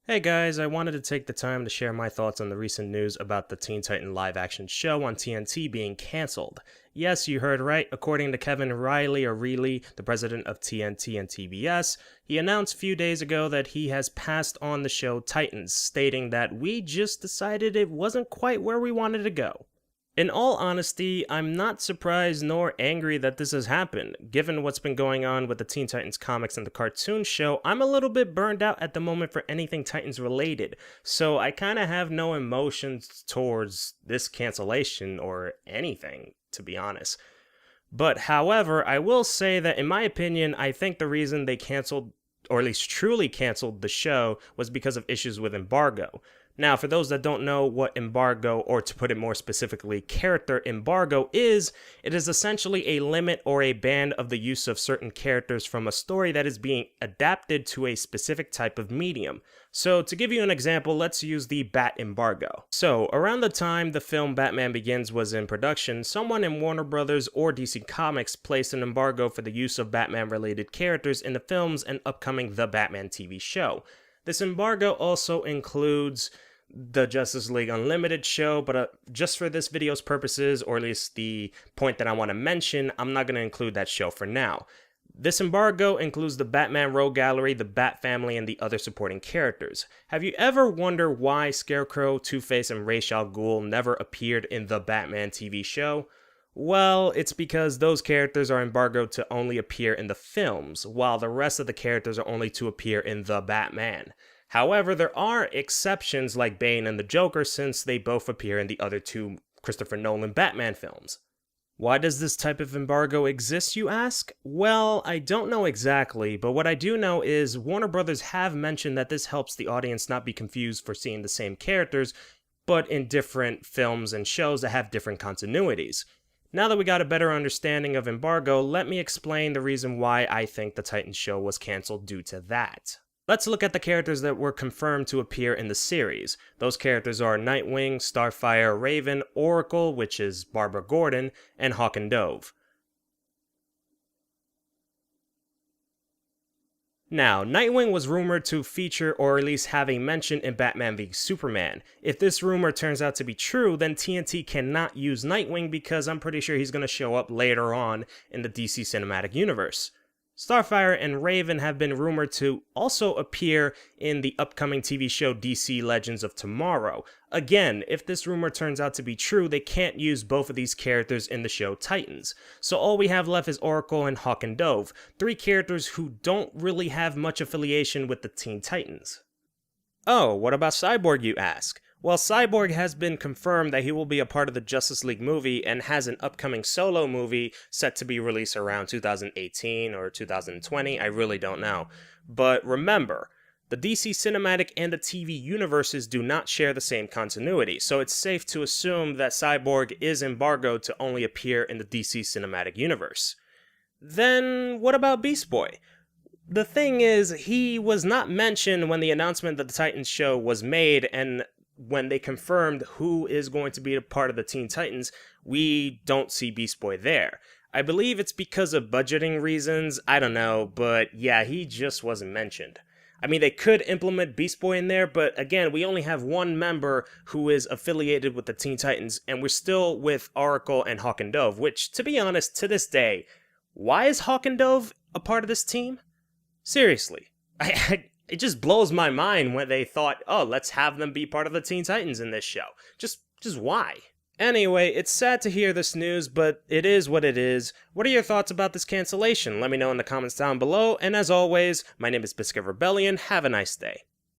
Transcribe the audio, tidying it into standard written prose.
Hey guys, I wanted to take the time to share my thoughts on the recent news about the Teen Titan live action show on TNT being cancelled. Yes, you heard right. According to Kevin Reilly, the president of TNT and TBS, he announced a few days ago that he has passed on the show Titans, stating that we just decided it wasn't quite where we wanted to go. In all honesty, I'm not surprised nor angry that this has happened. Given what's been going on with the Teen Titans comics and the cartoon show, I'm a little bit burned out at the moment for anything Titans related, so I kind of have no emotions towards this cancellation or anything, to be honest. But however, I will say that in my opinion, I think the reason they canceled, or at least truly canceled the show, was because of issues with embargo. Now, for those that don't know what embargo, or to put it more specifically, character embargo is, it is essentially a limit or a ban of the use of certain characters from a story that is being adapted to a specific type of medium. So, to give you an example, let's use the Bat-embargo. So, around the time the film Batman Begins was in production, someone in Warner Brothers or DC Comics placed an embargo for the use of Batman-related characters in the films and upcoming The Batman TV show. This embargo also includes the Justice League Unlimited show, but just for this video's purposes, or at least the point that I want to mention, I'm not going to include that show for now. This embargo includes the Batman Rogue Gallery, the Bat Family, and the other supporting characters. Have you ever wondered why Scarecrow, Two-Face, and Ra's al Ghul never appeared in the Batman TV show? Well, it's because those characters are embargoed to only appear in the films, while the rest of the characters are only to appear in The Batman. However, there are exceptions like Bane and the Joker, since they both appear in the other two Christopher Nolan Batman films. Why does this type of embargo exist, you ask? Well, I don't know exactly, but what I do know is Warner Brothers have mentioned that this helps the audience not be confused for seeing the same characters, but in different films and shows that have different continuities. Now that we got a better understanding of embargo, let me explain the reason why I think the Titans show was cancelled due to that. Let's look at the characters that were confirmed to appear in the series. Those characters are Nightwing, Starfire, Raven, Oracle, which is Barbara Gordon, and Hawk and Dove. Now, Nightwing was rumored to feature or at least have a mention in Batman v Superman. If this rumor turns out to be true, then TNT cannot use Nightwing because I'm pretty sure he's going to show up later on in the DC Cinematic Universe. Starfire and Raven have been rumored to also appear in the upcoming TV show DC Legends of Tomorrow. Again, if this rumor turns out to be true, they can't use both of these characters in the show Titans. So all we have left is Oracle and Hawk and Dove, three characters who don't really have much affiliation with the Teen Titans. Oh, what about Cyborg, you ask? Well, Cyborg has been confirmed that he will be a part of the Justice League movie and has an upcoming solo movie set to be released around 2018 or 2020, I really don't know. But remember, the DC Cinematic and the TV universes do not share the same continuity, so it's safe to assume that Cyborg is embargoed to only appear in the DC Cinematic Universe. Then, what about Beast Boy? The thing is, he was not mentioned when the announcement of the Titans show was made, and when they confirmed who is going to be a part of the Teen Titans, we don't see Beast Boy there. I believe it's because of budgeting reasons, I don't know, but yeah, he just wasn't mentioned. I mean, they could implement Beast Boy in there, but again, we only have one member who is affiliated with the Teen Titans, and we're still with Oracle and Hawk and Dove, which, to be honest, to this day, why is Hawk and Dove a part of this team? Seriously. It just blows my mind when they thought, oh, let's have them be part of the Teen Titans in this show. Just why? Anyway, it's sad to hear this news, but it is what it is. What are your thoughts about this cancellation? Let me know in the comments down below, and as always, my name is Bizkit Rebellion. Have a nice day.